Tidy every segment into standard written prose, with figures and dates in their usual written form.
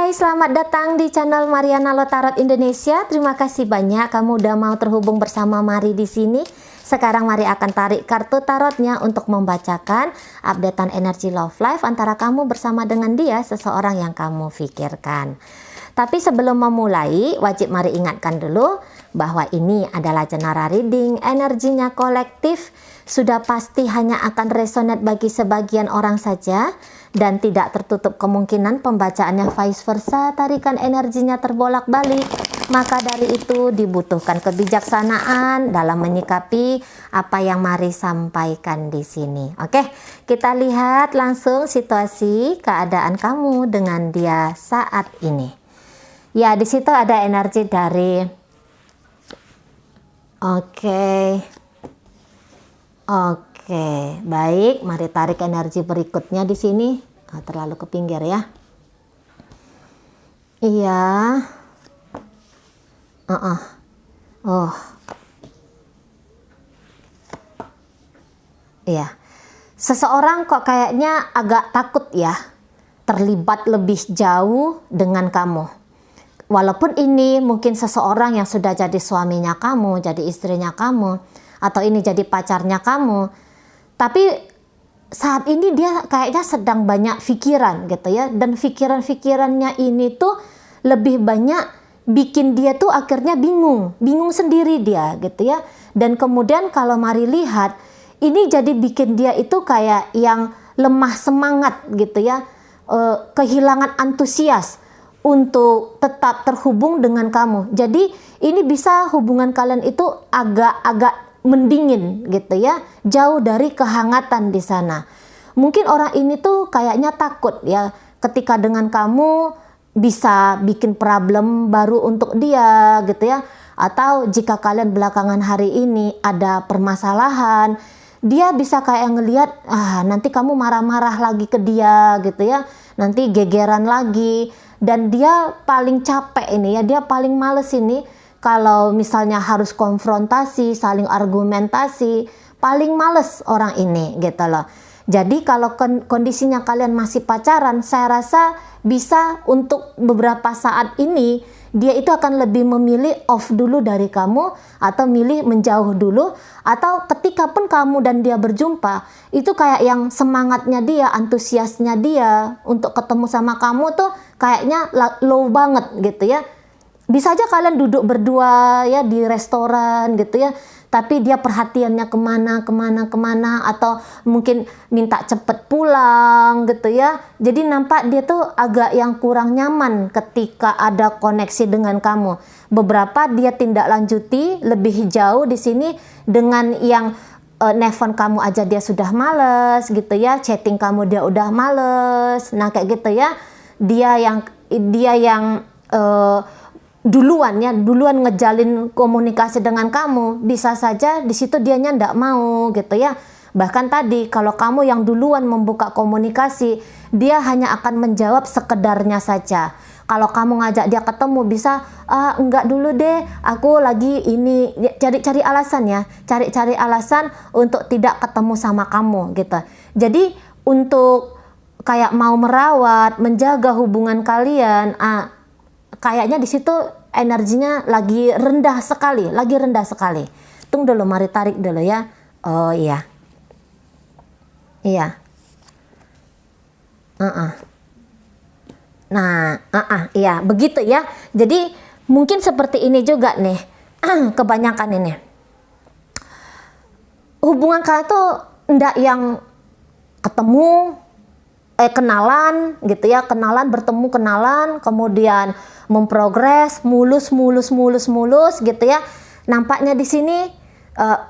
Hai, selamat datang di channel Mariana Lotarot Indonesia. Terima kasih banyak kamu udah mau terhubung bersama Mari di sini. Sekarang Mari akan tarik kartu tarotnya untuk membacakan updatean energi love life antara kamu bersama dengan dia, seseorang yang kamu pikirkan. Tapi sebelum memulai, wajib Mari ingatkan dulu bahwa ini adalah general reading, energinya kolektif, sudah pasti hanya akan resonate bagi sebagian orang saja, dan tidak tertutup kemungkinan pembacaannya vice versa, tarikan energinya terbolak-balik. Maka dari itu dibutuhkan kebijaksanaan dalam menyikapi apa yang Mari sampaikan di sini. Oke, kita lihat langsung situasi keadaan kamu dengan dia saat ini. Ya, di situ ada energi dari Oke, baik. Mari tarik energi berikutnya di sini. Terlalu ke pinggir ya. Iya. Iya. Seseorang kok kayaknya agak takut ya, terlibat lebih jauh dengan kamu. Walaupun ini mungkin seseorang yang sudah jadi suaminya kamu, jadi istrinya kamu, atau ini jadi pacarnya kamu, tapi saat ini dia kayaknya sedang banyak pikiran gitu ya, dan pikiran-pikirannya ini tuh lebih banyak bikin dia tuh akhirnya bingung sendiri dia gitu ya. Dan kemudian kalau Mari lihat, ini jadi bikin dia itu kayak yang lemah semangat gitu ya, kehilangan antusias untuk tetap terhubung dengan kamu. Jadi ini bisa hubungan kalian itu agak mendingin gitu ya, jauh dari kehangatan di sana. Mungkin orang ini tuh kayaknya takut ya, ketika dengan kamu bisa bikin problem baru untuk dia gitu ya. Atau jika kalian belakangan hari ini ada permasalahan, dia bisa kayak ngelihat, nanti kamu marah-marah lagi ke dia gitu ya, nanti gegeran lagi. Dan dia paling capek ini ya, dia paling males ini kalau misalnya harus konfrontasi, saling argumentasi, paling males orang ini gitu loh. Jadi kalau kondisinya kalian masih pacaran, saya rasa bisa untuk beberapa saat ini dia itu akan lebih memilih off dulu dari kamu, atau milih menjauh dulu, atau ketika pun kamu dan dia berjumpa, itu kayak yang semangatnya dia, antusiasnya dia untuk ketemu sama kamu tuh kayaknya low banget gitu ya. Bisa aja kalian duduk berdua ya di restoran gitu ya, tapi dia perhatiannya kemana, atau mungkin minta cepet pulang gitu ya. Jadi nampak dia tuh agak yang kurang nyaman ketika ada koneksi dengan kamu. Beberapa dia tindak lanjuti lebih jauh di sini dengan yang nelfon kamu aja dia sudah males gitu ya, chatting kamu dia udah males. Nah kayak gitu ya, dia yang duluan ngejalin komunikasi dengan kamu. Bisa saja di situ dianya ndak mau gitu ya. Bahkan tadi kalau kamu yang duluan membuka komunikasi, dia hanya akan menjawab sekedarnya saja. Kalau kamu ngajak dia ketemu, bisa enggak dulu deh, aku lagi ini, cari alasan untuk tidak ketemu sama kamu gitu. Jadi untuk kayak mau merawat, menjaga hubungan kalian, kayaknya di situ energinya lagi rendah sekali. Tunggu dulu, Mari tarik dulu ya. Oh iya. Iya. Nah, iya, begitu ya. Jadi mungkin seperti ini juga nih. Kebanyakan ini. Hubungan kalian tuh ndak yang ketemu, kenalan gitu ya, bertemu, kemudian memprogres mulus gitu ya. Nampaknya di sini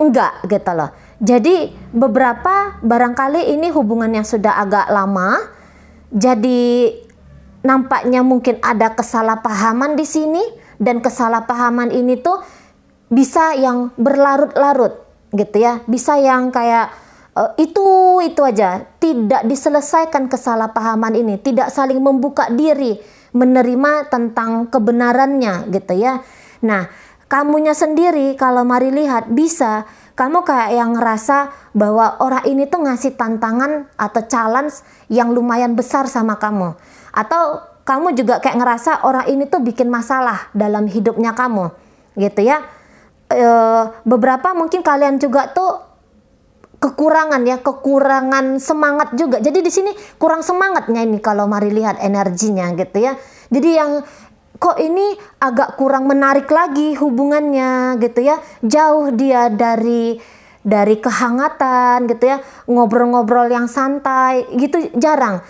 enggak gitu loh. Jadi beberapa barangkali ini hubungan yang sudah agak lama. Jadi nampaknya mungkin ada kesalahpahaman di sini, dan kesalahpahaman ini tuh bisa yang berlarut-larut gitu ya. Bisa yang kayak itu aja, tidak diselesaikan kesalahpahaman ini, tidak saling membuka diri menerima tentang kebenarannya gitu ya. Nah, kamunya sendiri kalau Mari lihat, bisa kamu kayak yang ngerasa bahwa orang ini tuh ngasih tantangan atau challenge yang lumayan besar sama kamu, atau kamu juga kayak ngerasa orang ini tuh bikin masalah dalam hidupnya kamu, gitu ya. Beberapa mungkin kalian juga tuh kekurangan semangat juga. Jadi di sini kurang semangatnya ini kalau mari lihat energinya, gitu ya. Jadi yang kok ini agak kurang menarik lagi hubungannya, gitu ya. Jauh dia dari kehangatan, gitu ya. Ngobrol-ngobrol yang santai gitu jarang.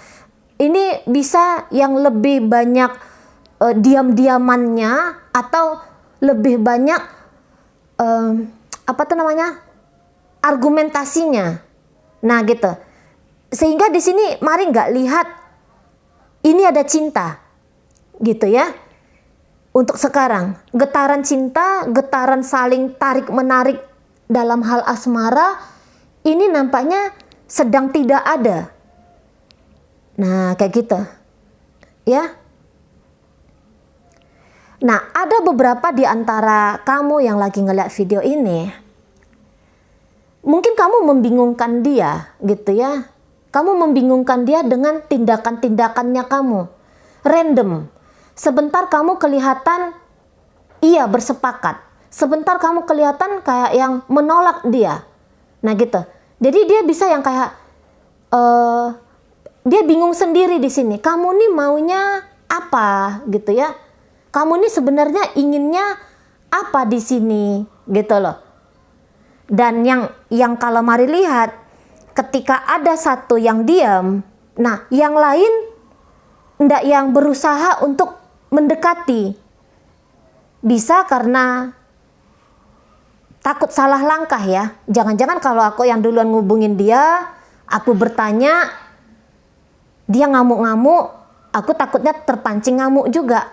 Ini bisa yang lebih banyak diam-diamannya, atau lebih banyak argumentasinya. Nah gitu. Sehingga di sini mari nggak lihat ini ada cinta, gitu ya. Untuk sekarang getaran cinta, getaran saling tarik menarik dalam hal asmara ini nampaknya sedang tidak ada. Nah kayak gitu ya. Nah ada beberapa di antara kamu yang lagi ngeliat video ini, mungkin kamu membingungkan dia, gitu ya. Kamu membingungkan dia dengan tindakan-tindakannya kamu. Random. Sebentar kamu kelihatan iya bersepakat. Sebentar kamu kelihatan kayak yang menolak dia. Nah gitu. Jadi dia bisa yang kayak dia bingung sendiri di sini. Kamu nih maunya apa, gitu ya? Kamu nih sebenarnya inginnya apa di sini, gitu loh. Dan yang kalau mari lihat, ketika ada satu yang diam, nah yang lain ndak yang berusaha untuk mendekati. Bisa karena takut salah langkah ya. Jangan-jangan kalau aku yang duluan ngubungin dia, aku bertanya, dia ngamuk-ngamuk, aku takutnya terpancing ngamuk juga.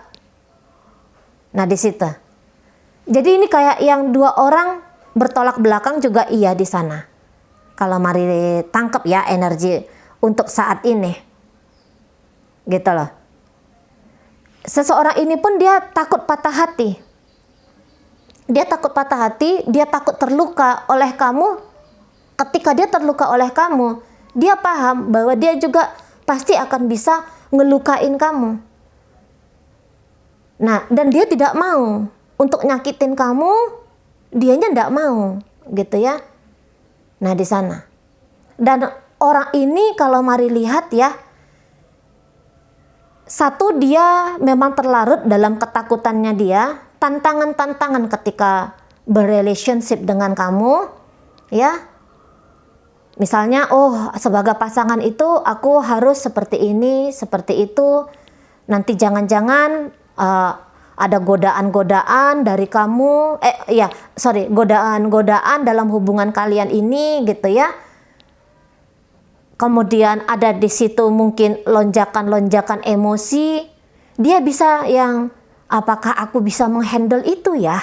Nah di situ. Jadi ini kayak yang dua orang bertolak belakang juga iya di sana. Kalau mari tangkap ya energi untuk saat ini. Gitu loh. Seseorang ini pun dia takut patah hati. Dia takut patah hati, dia takut terluka oleh kamu. Ketika dia terluka oleh kamu, dia paham bahwa dia juga pasti akan bisa ngelukain kamu. Nah, dan dia tidak mau untuk nyakitin kamu. Dianya ndak mau, gitu ya. Nah di sana. Dan orang ini kalau mari lihat ya, satu dia memang terlarut dalam ketakutannya dia, tantangan-tantangan ketika berrelationship dengan kamu, ya. Misalnya, oh sebagai pasangan itu aku harus seperti ini, seperti itu. Nanti jangan-jangan ada godaan-godaan dari kamu, godaan-godaan dalam hubungan kalian ini, gitu ya. Kemudian ada di situ mungkin lonjakan-lonjakan emosi. Dia bisa yang, apakah aku bisa menghandle itu ya?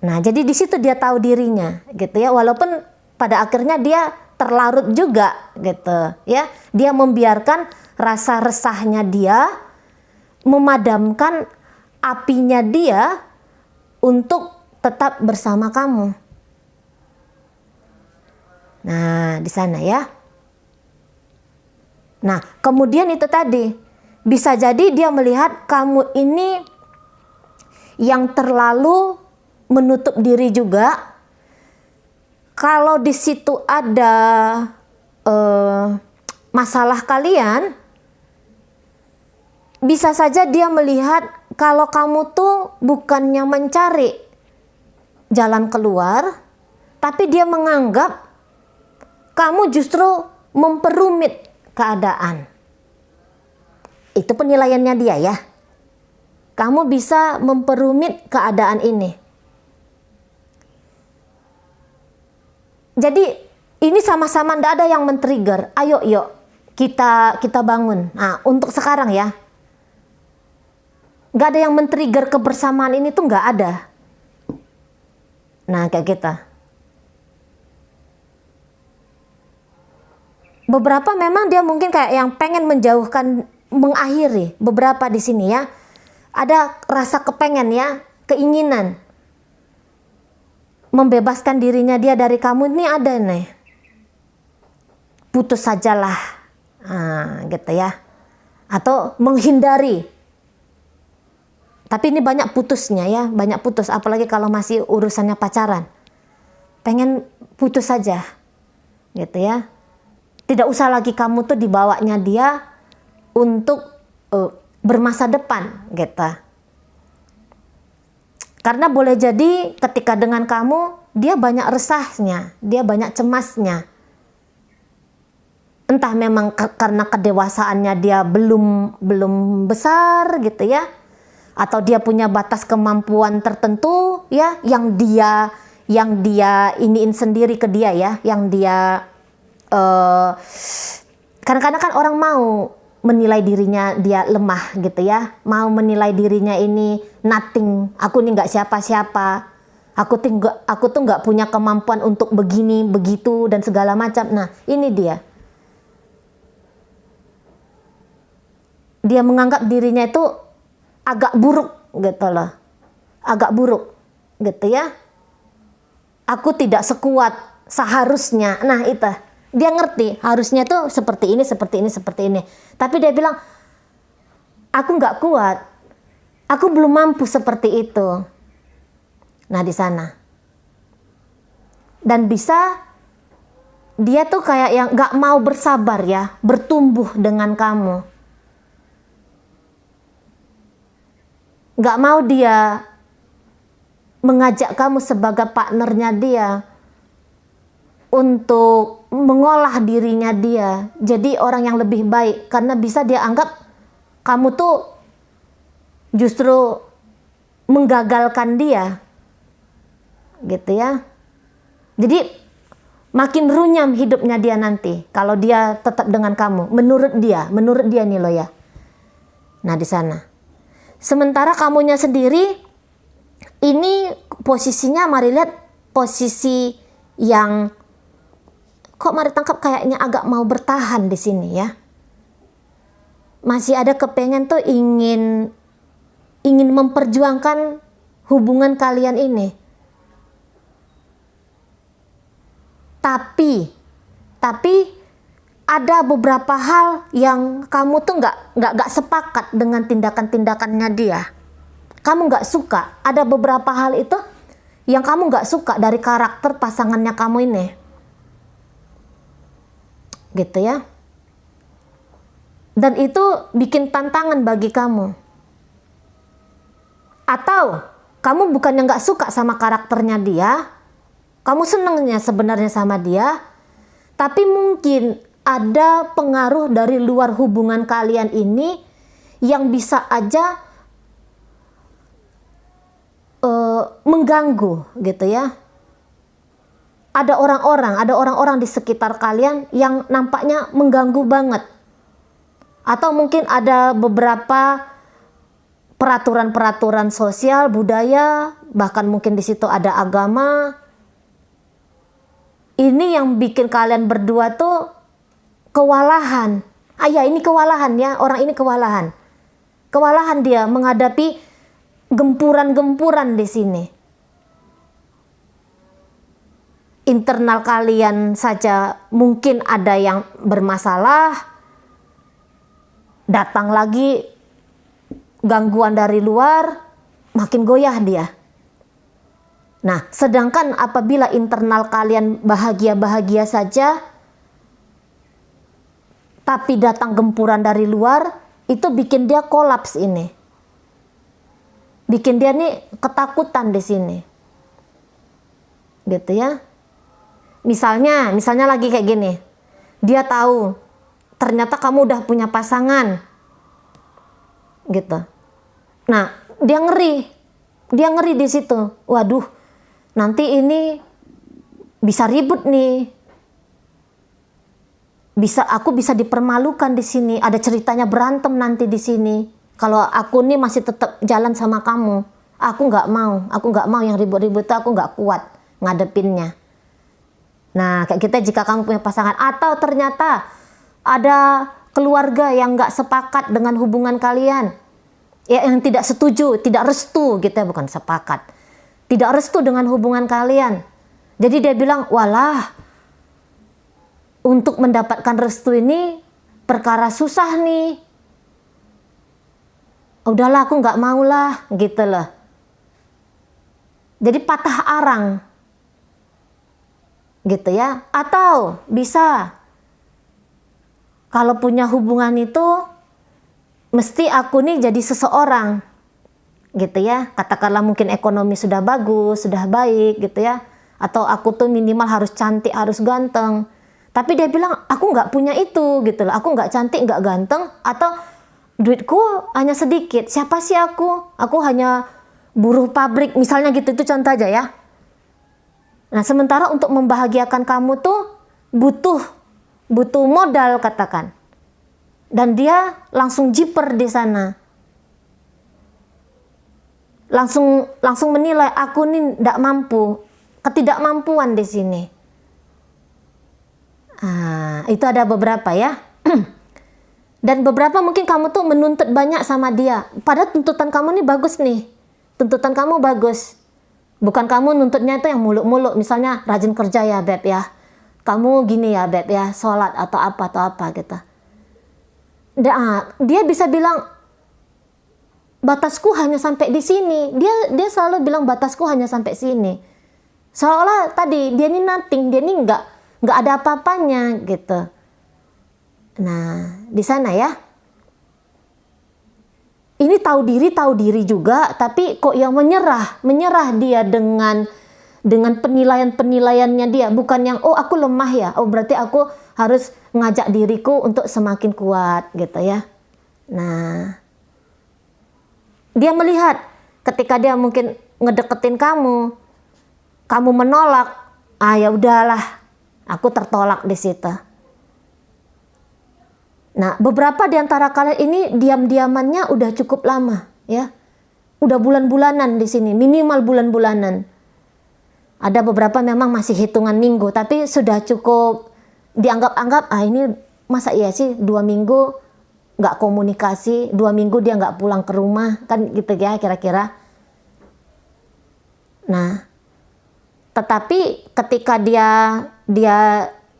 Nah, jadi di situ dia tahu dirinya, gitu ya. Walaupun pada akhirnya dia terlarut juga, gitu ya. Dia membiarkan rasa resahnya dia memadamkan apinya dia untuk tetap bersama kamu. Nah, di sana ya. Nah, kemudian itu tadi bisa jadi dia melihat kamu ini yang terlalu menutup diri juga. Kalau di situ ada masalah kalian, bisa saja dia melihat kalau kamu tuh bukannya mencari jalan keluar, tapi dia menganggap kamu justru memperumit keadaan. Itu penilaiannya dia ya. Kamu bisa memperumit keadaan ini. Jadi ini sama-sama ndak ada yang men-trigger. Ayo yuk kita bangun. Nah untuk sekarang ya. Nggak ada yang men-trigger kebersamaan ini tuh nggak ada. Nah kayak kita. Beberapa memang dia mungkin kayak yang pengen menjauhkan, mengakhiri. Beberapa di sini ya. Ada rasa kepengen ya, keinginan. Membebaskan dirinya dia dari kamu ini ada nih. Putus sajalah. Nah gitu ya. atau menghindari. Tapi ini banyak putusnya ya, banyak putus, apalagi kalau masih urusannya pacaran. Pengen putus saja, gitu ya. Tidak usah lagi kamu tuh dibawanya dia untuk bermasa depan, gitu. Karena boleh jadi ketika dengan kamu, dia banyak resahnya, dia banyak cemasnya. Entah memang karena kedewasaannya dia belum besar gitu ya, atau dia punya batas kemampuan tertentu ya, yang dia iniin sendiri ke dia ya, yang dia kadang-kadang kan orang mau menilai dirinya dia lemah gitu ya, mau menilai dirinya ini nothing, aku ini nggak siapa-siapa, aku tuh nggak punya kemampuan untuk begini begitu dan segala macam. Nah ini dia menganggap dirinya itu agak buruk gitu loh, agak buruk gitu ya, aku tidak sekuat seharusnya. Nah itu dia ngerti harusnya tuh seperti ini, tapi dia bilang aku nggak kuat, aku belum mampu seperti itu. Nah di sana, dan bisa dia tuh kayak yang nggak mau bersabar ya, bertumbuh dengan kamu, nggak mau dia mengajak kamu sebagai partnernya dia untuk mengolah dirinya dia jadi orang yang lebih baik, karena bisa dia anggap kamu tuh justru menggagalkan dia gitu ya. Jadi makin runyam hidupnya dia nanti kalau dia tetap dengan kamu, menurut dia nih loh ya. Nah di sana, sementara kamunya sendiri ini posisinya, mari lihat posisi yang kok mari tangkap kayaknya agak mau bertahan di sini ya. Masih ada kepengen tuh ingin memperjuangkan hubungan kalian ini. Tapi ada beberapa hal yang kamu tuh nggak sepakat dengan tindakan-tindakannya dia. Kamu nggak suka. Ada beberapa hal itu yang kamu nggak suka dari karakter pasangannya kamu ini, gitu ya. Dan itu bikin tantangan bagi kamu. Atau kamu bukannya nggak suka sama karakternya dia, kamu senengnya sebenarnya sama dia, tapi mungkin ada pengaruh dari luar hubungan kalian ini yang bisa aja mengganggu gitu ya. Ada orang-orang di sekitar kalian yang nampaknya mengganggu banget. Atau mungkin ada beberapa peraturan-peraturan sosial, budaya, bahkan mungkin di situ ada agama. Ini yang bikin kalian berdua tuh kewalahan. Ini kewalahan ya, orang ini kewalahan. Kewalahan dia menghadapi gempuran-gempuran di sini. Internal kalian saja mungkin ada yang bermasalah, datang lagi gangguan dari luar, makin goyah dia. Nah, sedangkan apabila internal kalian bahagia-bahagia saja, tapi datang gempuran dari luar, itu bikin dia kolaps ini. Bikin dia nih ketakutan di sini. Gitu ya. Misalnya lagi kayak gini. Dia tahu ternyata kamu udah punya pasangan. Gitu. Nah, dia ngeri. Dia ngeri di situ. Waduh, nanti ini bisa ribut nih. Aku bisa dipermalukan di sini. Ada ceritanya berantem nanti di sini. Kalau aku nih masih tetap jalan sama kamu, aku nggak mau yang ribut-ribut itu, aku nggak kuat ngadepinnya. Nah, kayak kita jika kamu punya pasangan, atau ternyata ada keluarga yang nggak sepakat dengan hubungan kalian, ya yang tidak setuju, tidak restu gitu ya, bukan sepakat, tidak restu dengan hubungan kalian. Jadi dia bilang, walah, untuk mendapatkan restu ini perkara susah nih. udahlah aku nggak mau lah, gitu loh. Jadi patah arang, gitu ya. Atau bisa, kalau punya hubungan itu, mesti aku nih jadi seseorang, gitu ya. Katakanlah mungkin ekonomi sudah bagus, sudah baik, gitu ya. Atau aku tuh minimal harus cantik, harus ganteng. Tapi dia bilang, aku nggak punya itu, gitu loh. Aku nggak cantik, nggak ganteng, atau duitku hanya sedikit. Siapa sih aku? Aku hanya buruh pabrik, misalnya gitu. Itu contoh aja ya. Nah, sementara untuk membahagiakan kamu tuh butuh modal, katakan. Dan dia langsung jiper di sana. Langsung menilai aku nih tidak mampu. Ketidakmampuan di sini. Itu ada beberapa ya. Dan beberapa mungkin kamu tuh menuntut banyak sama dia. Padahal tuntutan kamu nih bagus nih. Tuntutan kamu bagus. Bukan kamu nuntutnya itu yang muluk-muluk. Misalnya rajin kerja ya Beb ya. Kamu gini ya Beb ya. Sholat atau apa gitu. Dia bisa bilang, batasku hanya sampai di sini. Dia selalu bilang batasku hanya sampai sini. Seolah tadi dia ini nothing. Dia ini nggak ada apa-apanya gitu. Nah, di sana ya. Ini tahu diri juga, tapi kok yang menyerah dia dengan penilaiannya dia, bukan yang oh aku lemah ya, oh berarti aku harus ngajak diriku untuk semakin kuat gitu ya. Nah, dia melihat ketika dia mungkin ngedeketin kamu menolak, ya udahlah, aku tertolak di situ. Nah, beberapa di antara kalian ini diam-diamannya udah cukup lama, ya. Udah bulan-bulanan di sini, minimal bulan-bulanan. Ada beberapa memang masih hitungan minggu, tapi sudah cukup dianggap-anggap, ini masa iya sih 2 minggu nggak komunikasi, 2 minggu dia nggak pulang ke rumah, kan gitu ya kira-kira. Nah, tetapi ketika dia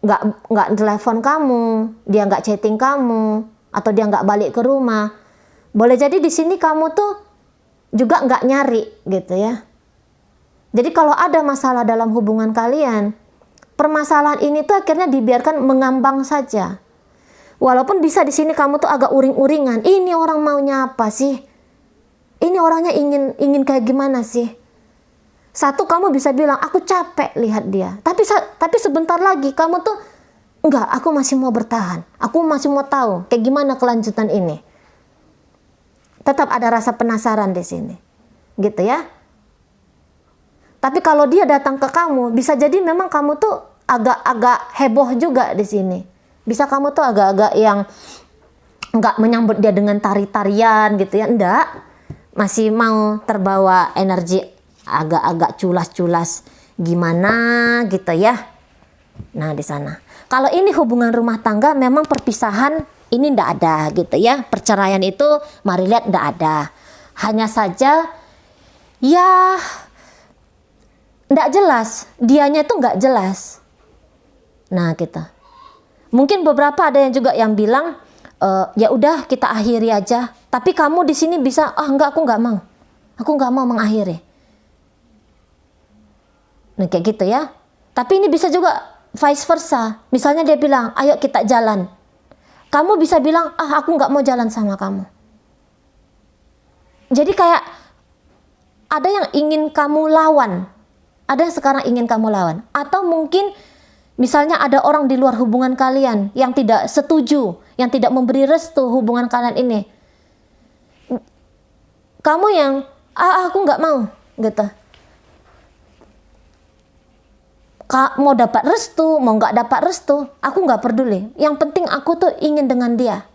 nggak telepon kamu, dia nggak chatting kamu, atau dia nggak balik ke rumah, boleh jadi di sini kamu tuh juga nggak nyari gitu ya. Jadi kalau ada masalah dalam hubungan kalian, permasalahan ini tuh akhirnya dibiarkan mengambang saja. Walaupun bisa di sini kamu tuh agak uring-uringan, ini orang maunya apa sih? Ini orangnya ingin kayak gimana sih? Satu, kamu bisa bilang, aku capek lihat dia. Tapi sebentar lagi kamu tuh, enggak, aku masih mau bertahan. Aku masih mau tahu kayak gimana kelanjutan ini. Tetap ada rasa penasaran di sini. Gitu ya. Tapi kalau dia datang ke kamu, bisa jadi memang kamu tuh agak-agak heboh juga di sini. Bisa kamu tuh agak-agak yang enggak menyambut dia dengan tari-tarian gitu ya. Enggak. Masih mau terbawa energi agak-agak culas-culas gimana gitu ya. Nah, di sana. Kalau ini hubungan rumah tangga, memang perpisahan ini ndak ada gitu ya. Perceraian itu mari lihat ndak ada. Hanya saja ya ndak jelas, dianya itu nggak jelas. Nah, gitu. Mungkin beberapa ada yang juga yang bilang ya udah kita akhiri aja. Tapi kamu di sini bisa, enggak, aku nggak mau. Aku nggak mau mengakhiri. Nah, kayak gitu ya. Tapi ini bisa juga vice versa. Misalnya dia bilang, ayo kita jalan. Kamu bisa bilang, aku nggak mau jalan sama kamu. Jadi kayak ada yang ingin kamu lawan. Ada yang sekarang ingin kamu lawan. Atau mungkin misalnya ada orang di luar hubungan kalian yang tidak setuju, yang tidak memberi restu hubungan kalian ini. Kamu yang, aku nggak mau, gitu. Mau dapat restu, mau nggak dapat restu, aku nggak peduli. Yang penting aku tuh ingin dengan dia.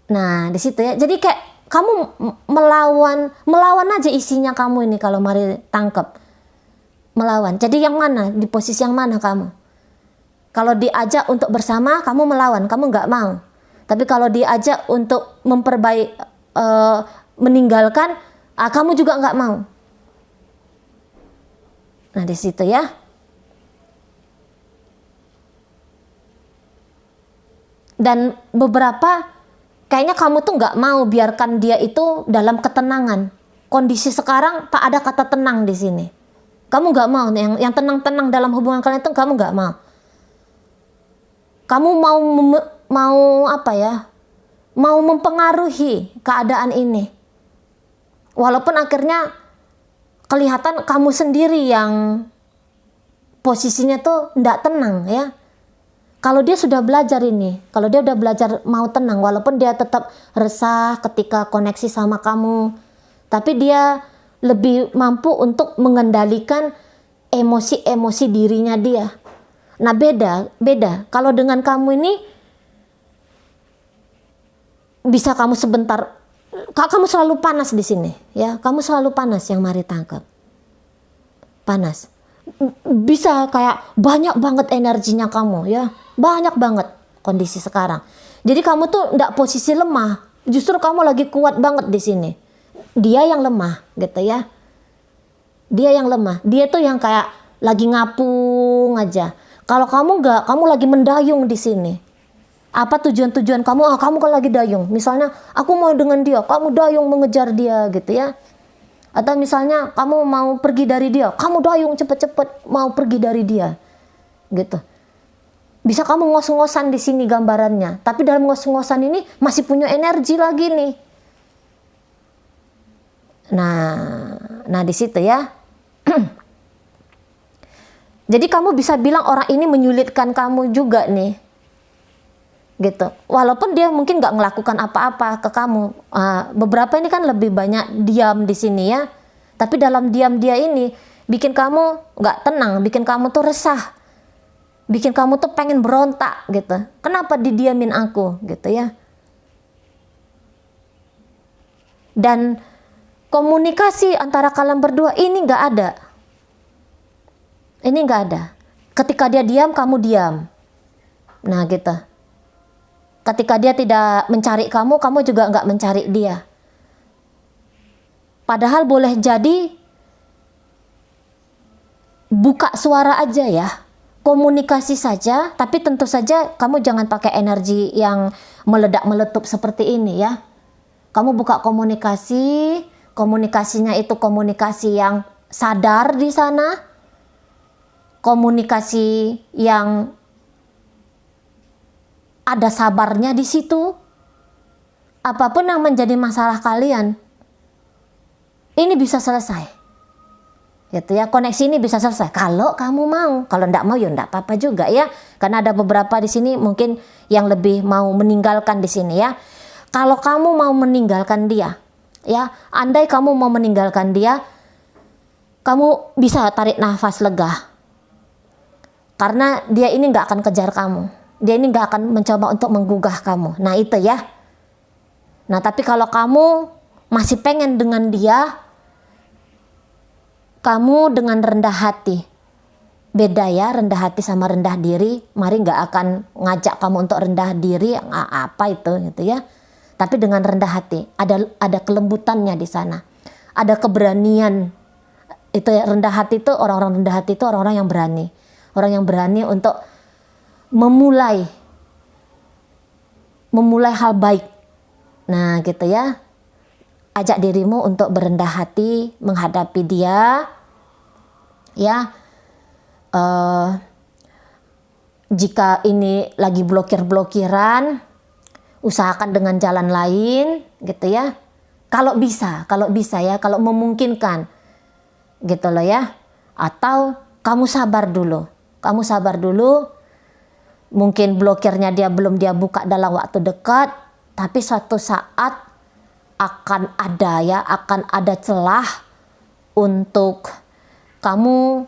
Nah, di situ ya. Jadi kayak kamu melawan aja isinya kamu ini kalau mari tangkep. Melawan. Jadi yang mana? Di posisi yang mana kamu? Kalau diajak untuk bersama, kamu melawan, kamu nggak mau. Tapi kalau diajak untuk meninggalkan, kamu juga nggak mau. Nah, di situ ya. Dan beberapa Kayaknya kamu tuh nggak mau biarkan dia itu dalam ketenangan. Kondisi sekarang tak ada kata tenang di sini. Kamu nggak mau yang tenang-tenang dalam hubungan kalian itu, kamu nggak mau. Kamu mau apa ya? Mau mempengaruhi keadaan ini. Walaupun akhirnya kelihatan kamu sendiri yang posisinya tuh nggak tenang ya. Kalau dia sudah belajar ini, kalau dia udah belajar mau tenang, walaupun dia tetap resah ketika koneksi sama kamu, tapi dia lebih mampu untuk mengendalikan emosi-emosi dirinya dia. Nah beda. Kalau dengan kamu ini, bisa kamu sebentar, kamu selalu panas di sini, ya. Kamu selalu panas yang Mari tangkap. Panas. Bisa kayak banyak banget energinya kamu, ya. Banyak banget kondisi sekarang. Jadi kamu tuh nggak posisi lemah, justru kamu lagi kuat banget di sini. Dia yang lemah, gitu ya. Dia yang lemah. Dia tuh yang kayak lagi ngapung aja. Kalau kamu nggak, kamu lagi mendayung di sini. Apa tujuan kamu? Kamu kan lagi dayung. Misalnya, aku mau dengan dia, kamu dayung mengejar dia, gitu ya. Atau misalnya kamu mau pergi dari dia, kamu dayung cepet-cepet mau pergi dari dia, gitu. Bisa kamu ngos-ngosan di sini gambarannya, tapi dalam ngos-ngosan ini masih punya energi lagi nih. Nah di situ ya. Jadi kamu bisa bilang orang ini menyulitkan kamu juga nih, gitu. Walaupun dia mungkin nggak melakukan apa-apa ke kamu. Beberapa ini kan lebih banyak diam di sini ya. Tapi dalam diam dia ini bikin kamu nggak tenang, bikin kamu tuh resah. Bikin kamu tuh pengen berontak gitu. Kenapa didiamin aku gitu ya. Dan komunikasi antara kalian berdua ini nggak ada. Ini nggak ada. Ketika dia diam, kamu diam. Nah gitu. Ketika dia tidak mencari kamu, kamu juga nggak mencari dia. Padahal boleh jadi buka suara aja ya. Komunikasi saja, tapi tentu saja kamu jangan pakai energi yang meledak-meletup seperti ini ya. Kamu buka komunikasi, komunikasinya itu komunikasi yang sadar di sana, komunikasi yang ada sabarnya di situ. Apapun yang menjadi masalah kalian, ini bisa selesai. Gitu ya, koneksi ini bisa selesai kalau kamu mau. Kalau enggak mau ya enggak apa-apa juga ya. Karena ada beberapa di sini mungkin yang lebih mau meninggalkan di sini ya. Kalau kamu mau meninggalkan dia, ya, andai kamu mau meninggalkan dia, kamu bisa tarik nafas lega. Karena dia ini enggak akan kejar kamu. Dia ini enggak akan mencoba untuk menggugah kamu. Nah, itu ya. Nah, tapi kalau kamu masih pengen dengan dia, kamu dengan rendah hati. Beda ya, rendah hati sama rendah diri. Mari nggak akan ngajak kamu untuk rendah diri, apa itu gitu ya. Tapi dengan rendah hati, ada kelembutannya di sana. Ada keberanian. Itu ya, rendah hati itu, orang-orang rendah hati itu orang-orang yang berani. Orang yang berani untuk memulai hal baik. Nah, gitu ya. Ajak dirimu untuk berendah hati menghadapi dia. Ya, jika ini lagi blokir-blokiran, usahakan dengan jalan lain, gitu ya. Kalau bisa ya, kalau memungkinkan, gitu loh ya. Atau kamu sabar dulu. Mungkin blokirnya belum dia buka dalam waktu dekat, tapi suatu saat akan ada celah untuk kamu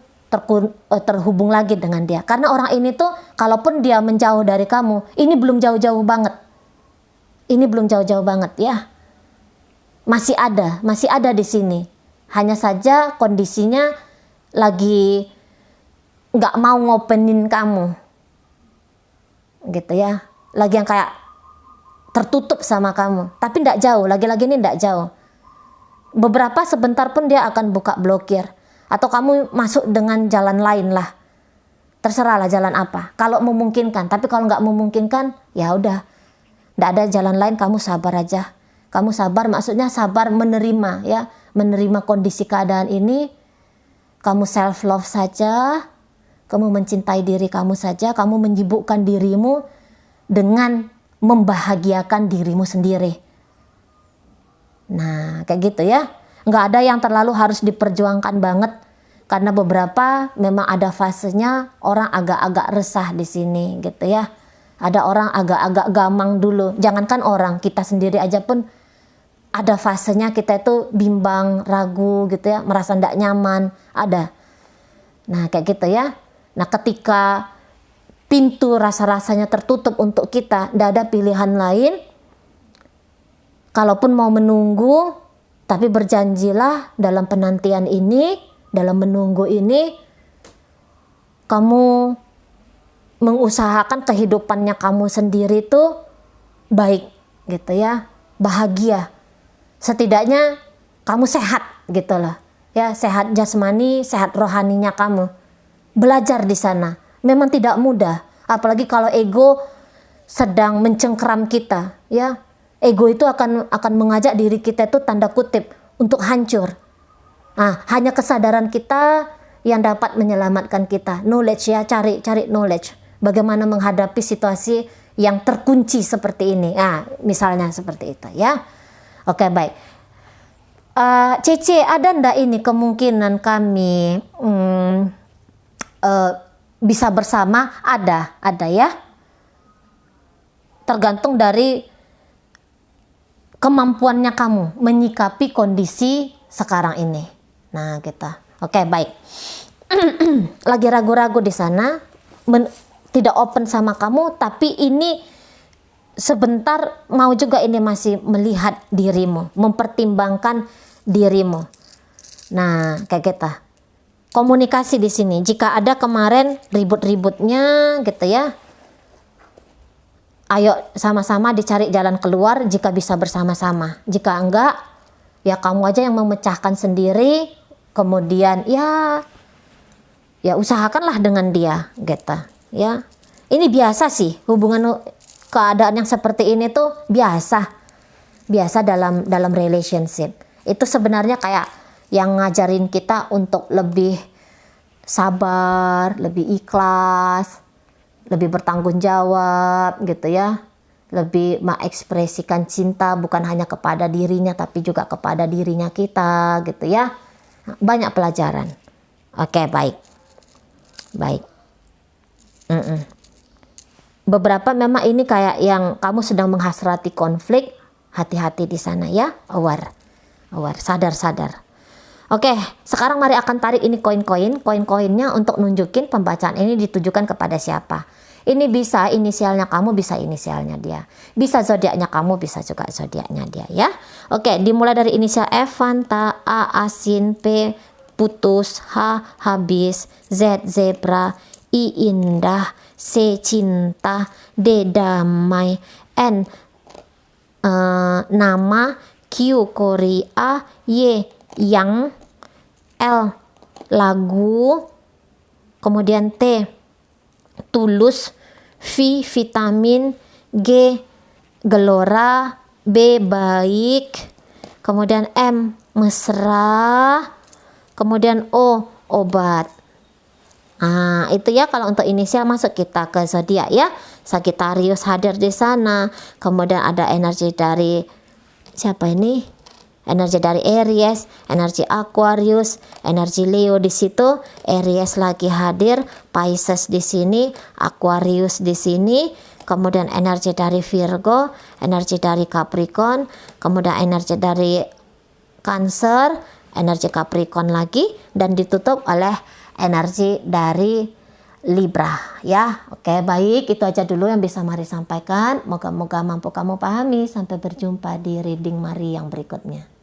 terhubung lagi dengan dia. Karena orang ini tuh, kalaupun dia menjauh dari kamu, ini belum jauh-jauh banget. Ini belum jauh-jauh banget ya. Masih ada di sini. Hanya saja kondisinya lagi nggak mau ngopenin kamu, gitu ya. Lagi yang kayak tertutup sama kamu. Tapi nggak jauh. Lagi-lagi ini nggak jauh. Beberapa sebentar pun dia akan buka blokir. Atau kamu masuk dengan jalan lain lah. Terserahlah jalan apa. Kalau memungkinkan. Tapi kalau nggak memungkinkan, ya udah. Tidak ada jalan lain, kamu sabar aja. Kamu sabar, maksudnya sabar menerima ya, menerima kondisi keadaan ini. Kamu self love saja, kamu mencintai diri kamu saja, kamu menyibukkan dirimu dengan membahagiakan dirimu sendiri. Nah, kayak gitu ya. Nggak ada yang terlalu harus diperjuangkan banget, karena beberapa memang ada fasenya orang agak-agak resah di sini gitu ya. Ada orang agak-agak gamang dulu. Jangankan orang, kita sendiri aja pun ada fasenya kita itu bimbang, ragu gitu ya, merasa tidak nyaman, ada. Nah, kayak gitu ya. Nah, ketika pintu rasa-rasanya tertutup untuk kita, tidak ada pilihan lain. Kalaupun mau menunggu, tapi berjanjilah dalam penantian ini, dalam menunggu ini, kamu mengusahakan kehidupannya kamu sendiri itu baik gitu ya, bahagia. Setidaknya kamu sehat gitu loh. Ya, sehat jasmani, sehat rohaninya kamu. Belajar di sana. Memang tidak mudah, apalagi kalau ego sedang mencengkeram kita, ya. Ego itu akan mengajak diri kita itu tanda kutip untuk hancur. Nah, hanya kesadaran kita yang dapat menyelamatkan kita. Knowledge ya, cari knowledge. Bagaimana menghadapi situasi yang terkunci seperti ini. Nah, misalnya seperti itu ya. Oke, baik. Cece, ada ndak ini kemungkinan kami bisa bersama? Ada ya. Tergantung dari kemampuannya kamu menyikapi kondisi sekarang ini. Nah, kita. Oke, baik. Lagi ragu-ragu di sana, tidak open sama kamu, tapi ini sebentar mau juga ini masih melihat dirimu, mempertimbangkan dirimu. Nah, kayak kita. Komunikasi di sini. Jika ada kemarin ribut-ributnya gitu ya, ayo sama-sama dicari jalan keluar jika bisa bersama-sama. Jika enggak, ya kamu aja yang memecahkan sendiri, kemudian ya usahakanlah dengan dia gitu ya. Ini biasa sih, hubungan keadaan yang seperti ini tuh biasa dalam relationship. Itu sebenarnya kayak yang ngajarin kita untuk lebih sabar, lebih ikhlas, lebih bertanggung jawab gitu ya, lebih mengekspresikan cinta bukan hanya kepada dirinya tapi juga kepada dirinya kita gitu ya. Banyak pelajaran. Oke, baik. Beberapa memang ini kayak yang kamu sedang menghasrati konflik, hati-hati di sana ya, aware, sadar. Oke, sekarang mari akan tarik ini koin-koinnya untuk nunjukin pembacaan ini ditujukan kepada siapa. Ini bisa inisialnya kamu, bisa inisialnya dia. Bisa zodiaknya kamu, bisa juga zodiaknya dia ya. Oke, dimulai dari inisial F, Fanta, A, asin, P, putus, H, habis, Z, zebra, I, indah, C, cinta, D, damai, N, nama, Q, Korea, Y, yang, L, lagu, kemudian T, tulus, V, vitamin, G, gelora, B, baik, kemudian M, mesra, kemudian O, obat. Nah, itu ya kalau untuk inisial. Masuk kita ke zodiak ya. Sagittarius hadir di sana. Kemudian ada energi dari siapa ini? Energi dari Aries, energi Aquarius, energi Leo di situ. Aries lagi hadir, Pisces di sini, Aquarius di sini. Kemudian energi dari Virgo, energi dari Capricorn, kemudian energi dari Cancer, energi Capricorn lagi, dan ditutup oleh energi dari Libra ya. Oke, baik, itu aja dulu yang bisa Mari sampaikan. Moga-moga mampu kamu pahami. Sampai berjumpa di reading Mari yang berikutnya.